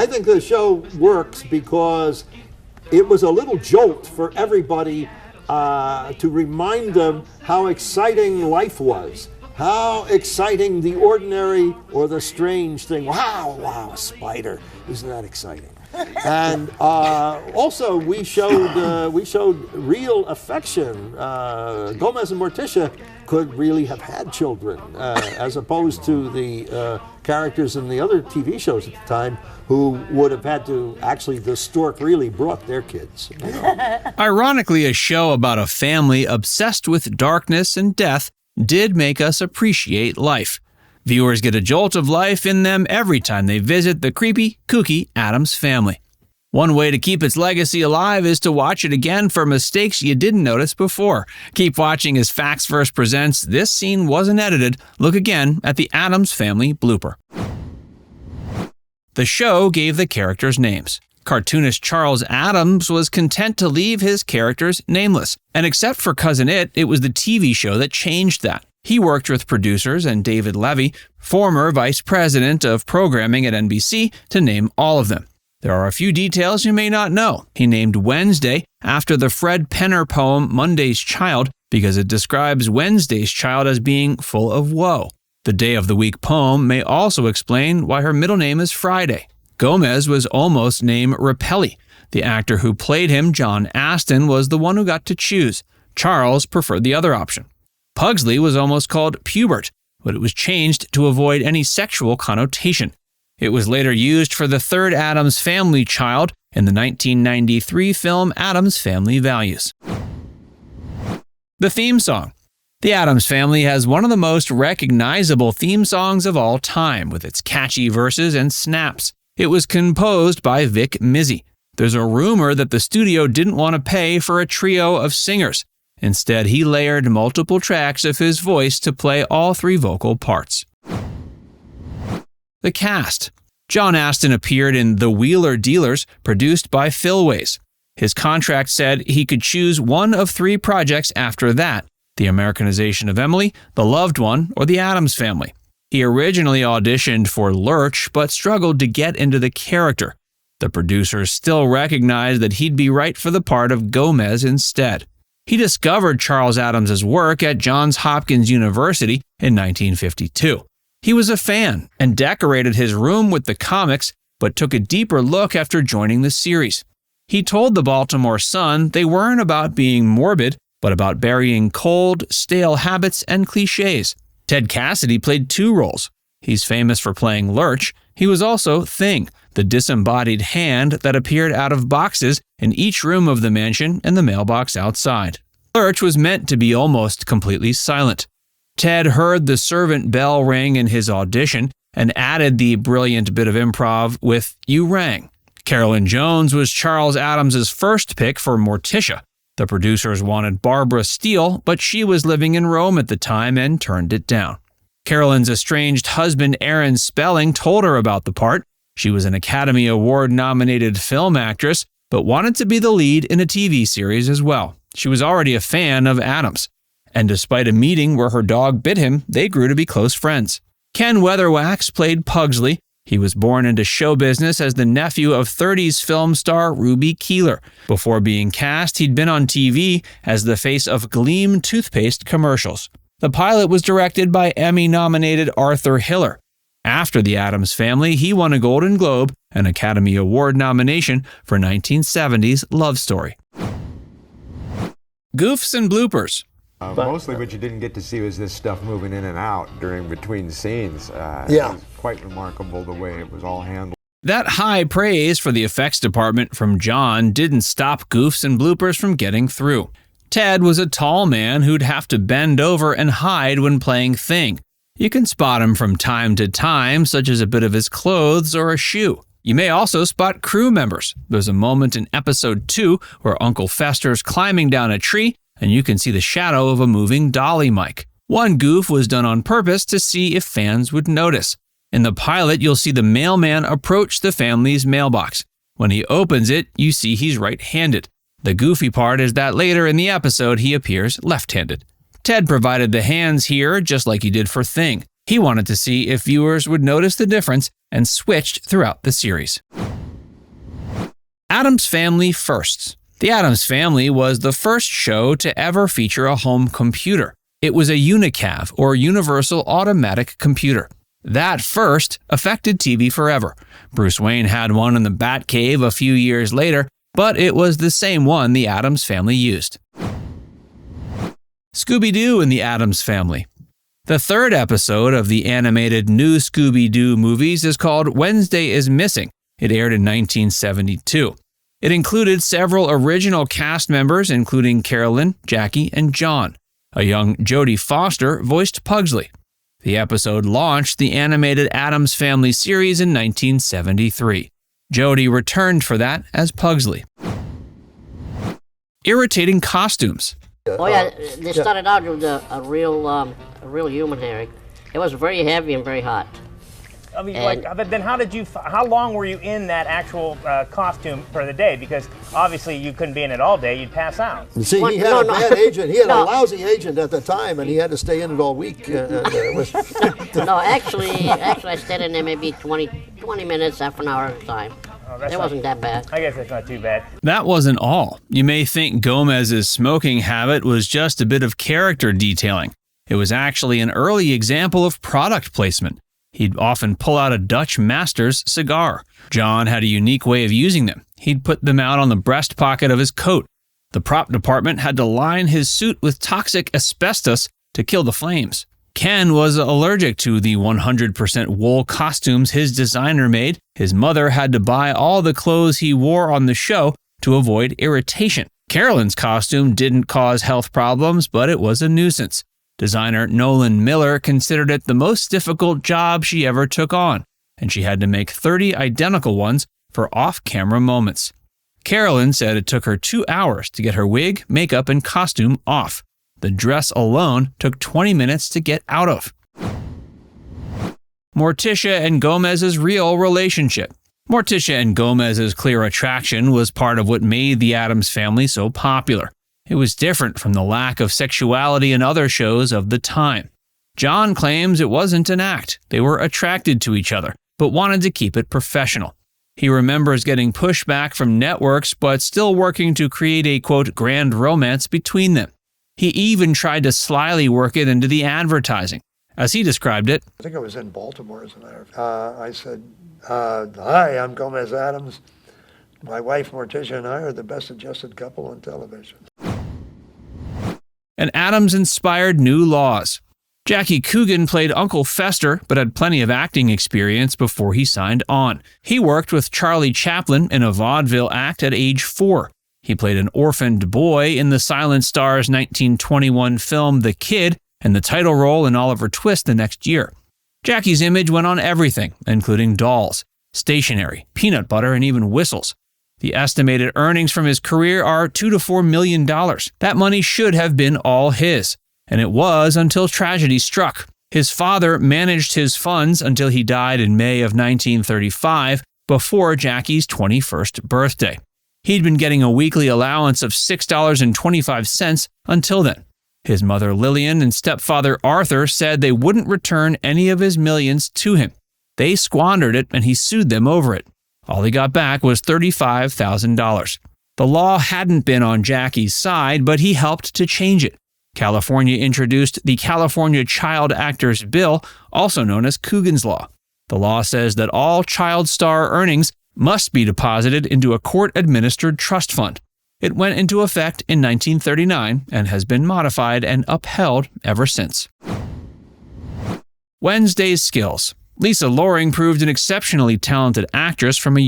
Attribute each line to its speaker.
Speaker 1: I think the show works because it was a little jolt for everybody to remind them how exciting life was. How exciting the ordinary or the strange thing. Wow, a spider. Isn't that exciting? And also we showed real affection. Gomez and Morticia could really have had children, as opposed to the characters in the other TV shows at the time who would have had to, actually, the stork really brought their kids. You know?
Speaker 2: Ironically, a show about a family obsessed with darkness and death did make us appreciate life. Viewers get a jolt of life in them every time they visit the creepy, kooky Addams Family. One way to keep its legacy alive is to watch it again for mistakes you didn't notice before. Keep watching as Facts Verse presents This Scene Wasn't Edited. Look again at the Addams Family blooper. The show gave the characters names. Cartoonist Charles Addams was content to leave his characters nameless, and except for Cousin It was the TV show that changed that. He worked with producers and David Levy, former vice president of programming at NBC, to name all of them. There are a few details you may not know. He named Wednesday after the Fred Penner poem Monday's Child because it describes Wednesday's child as being full of woe. The day of the week poem may also explain why her middle name is Friday. Gomez was almost named Rapelli. The actor who played him, John Astin, was the one who got to choose. Charles preferred the other option. Pugsley was almost called Pubert, but it was changed to avoid any sexual connotation. It was later used for the third Addams Family child in the 1993 film Addams Family Values. The theme song. The Addams Family has one of the most recognizable theme songs of all time, with its catchy verses and snaps. It was composed by Vic Mizzy. There's a rumor that the studio didn't want to pay for a trio of singers. Instead, he layered multiple tracks of his voice to play all three vocal parts. The cast. John Astin appeared in The Wheeler Dealers, produced by Phil Ways. His contract said he could choose one of three projects after that: The Americanization of Emily, The Loved One, or The Addams Family. He originally auditioned for Lurch, but struggled to get into the character. The producers still recognized that he'd be right for the part of Gomez instead. He discovered Charles Addams' work at Johns Hopkins University in 1952. He was a fan and decorated his room with the comics, but took a deeper look after joining the series. He told the Baltimore Sun they weren't about being morbid, but about burying cold, stale habits and cliches. Ted Cassidy played two roles. He's famous for playing Lurch. He was also Thing, the disembodied hand that appeared out of boxes in each room of the mansion and the mailbox outside. Lurch was meant to be almost completely silent. Ted heard the servant bell ring in his audition and added the brilliant bit of improv with "You rang." Carolyn Jones was Charles Addams' first pick for Morticia. The producers wanted Barbara Steele, but she was living in Rome at the time and turned it down. Carolyn's estranged husband Aaron Spelling told her about the part. She was an Academy Award-nominated film actress, but wanted to be the lead in a TV series as well. She was already a fan of Addams. And despite a meeting where her dog bit him, they grew to be close friends. Ken Weatherwax played Pugsley. He was born into show business as the nephew of 30s film star Ruby Keeler. Before being cast, he'd been on TV as the face of Gleam toothpaste commercials. The pilot was directed by Emmy-nominated Arthur Hiller. After The Addams Family, he won a Golden Globe, an Academy Award nomination for 1970's Love Story. Goofs and Bloopers.
Speaker 3: Mostly what you didn't get to see was this stuff moving in and out between scenes.
Speaker 1: Yeah.
Speaker 3: It was quite remarkable the way it was all handled.
Speaker 2: That high praise for the effects department from John didn't stop Goofs and Bloopers from getting through. Ted was a tall man who'd have to bend over and hide when playing Thing. You can spot him from time to time, such as a bit of his clothes or a shoe. You may also spot crew members. There's a moment in episode 2 where Uncle Fester's climbing down a tree, and you can see the shadow of a moving dolly mic. One goof was done on purpose to see if fans would notice. In the pilot, you'll see the mailman approach the family's mailbox. When he opens it, you see he's right-handed. The goofy part is that later in the episode, he appears left-handed. Ted provided the hands here just like he did for Thing. He wanted to see if viewers would notice the difference and switched throughout the series. Addams Family firsts. The Addams Family was the first show to ever feature a home computer. It was a unicav, or universal automatic computer. That first affected TV forever. Bruce Wayne had one in the Batcave a few years later, but it was the same one the Addams Family used. Scooby-Doo and the Addams Family. The third episode of the animated new Scooby-Doo movies is called Wednesday is Missing. It aired in 1972. It included several original cast members, including Carolyn, Jackie, and John. A young Jodie Foster voiced Pugsley. The episode launched the animated Addams Family series in 1973. Jodie returned for that as Pugsley. Irritating Costumes.
Speaker 4: Oh yeah, they started out with a real human hair. It was very heavy and very hot.
Speaker 5: I mean, then how long were you in that actual costume for the day? Because obviously you couldn't be in it all day, you'd pass out.
Speaker 1: You see, he had a bad agent. He had a lousy agent at the time, and he had to stay in it all week.
Speaker 4: No, actually, I stayed in there maybe 20 minutes, half an hour at a time. It wasn't that bad.
Speaker 5: I guess that's not too bad.
Speaker 2: That wasn't all. You may think Gomez's smoking habit was just a bit of character detailing. It was actually an early example of product placement. He'd often pull out a Dutch Masters cigar. John had a unique way of using them. He'd put them out on the breast pocket of his coat. The prop department had to line his suit with toxic asbestos to kill the flames. Ken was allergic to the 100% wool costumes his designer made. His mother had to buy all the clothes he wore on the show to avoid irritation. Carolyn's costume didn't cause health problems, but it was a nuisance. Designer Nolan Miller considered it the most difficult job she ever took on, and she had to make 30 identical ones for off-camera moments. Carolyn said it took her 2 hours to get her wig, makeup, and costume off. The dress alone took 20 minutes to get out of. Morticia and Gomez's real relationship. Morticia and Gomez's clear attraction was part of what made the Addams Family so popular. It was different from the lack of sexuality in other shows of the time. John claims it wasn't an act. They were attracted to each other, but wanted to keep it professional. He remembers getting pushback from networks, but still working to create a, quote, grand romance between them. He even tried to slyly work it into the advertising. As he described it,
Speaker 6: I think I was in Baltimore, as a matter of fact. I said, hi, I'm Gomez Addams. My wife Morticia and I are the best adjusted couple on television.
Speaker 2: And Addams inspired new laws. Jackie Coogan played Uncle Fester, but had plenty of acting experience before he signed on. He worked with Charlie Chaplin in a vaudeville act at age 4. He played an orphaned boy in the Silent Star's 1921 film The Kid, and the title role in Oliver Twist the next year. Jackie's image went on everything, including dolls, stationery, peanut butter, and even whistles. The estimated earnings from his career are $2 to $4 million. That money should have been all his, and it was until tragedy struck. His father managed his funds until he died in May of 1935, before Jackie's 21st birthday. He'd been getting a weekly allowance of $6.25 until then. His mother Lillian and stepfather Arthur said they wouldn't return any of his millions to him. They squandered it, and he sued them over it. All he got back was $35,000. The law hadn't been on Jackie's side, but he helped to change it. California introduced the California Child Actors Bill, also known as Coogan's Law. The law says that all child star earnings must be deposited into a court-administered trust fund. It went into effect in 1939 and has been modified and upheld ever since. Wednesday's skills. Lisa Loring proved an exceptionally talented actress from a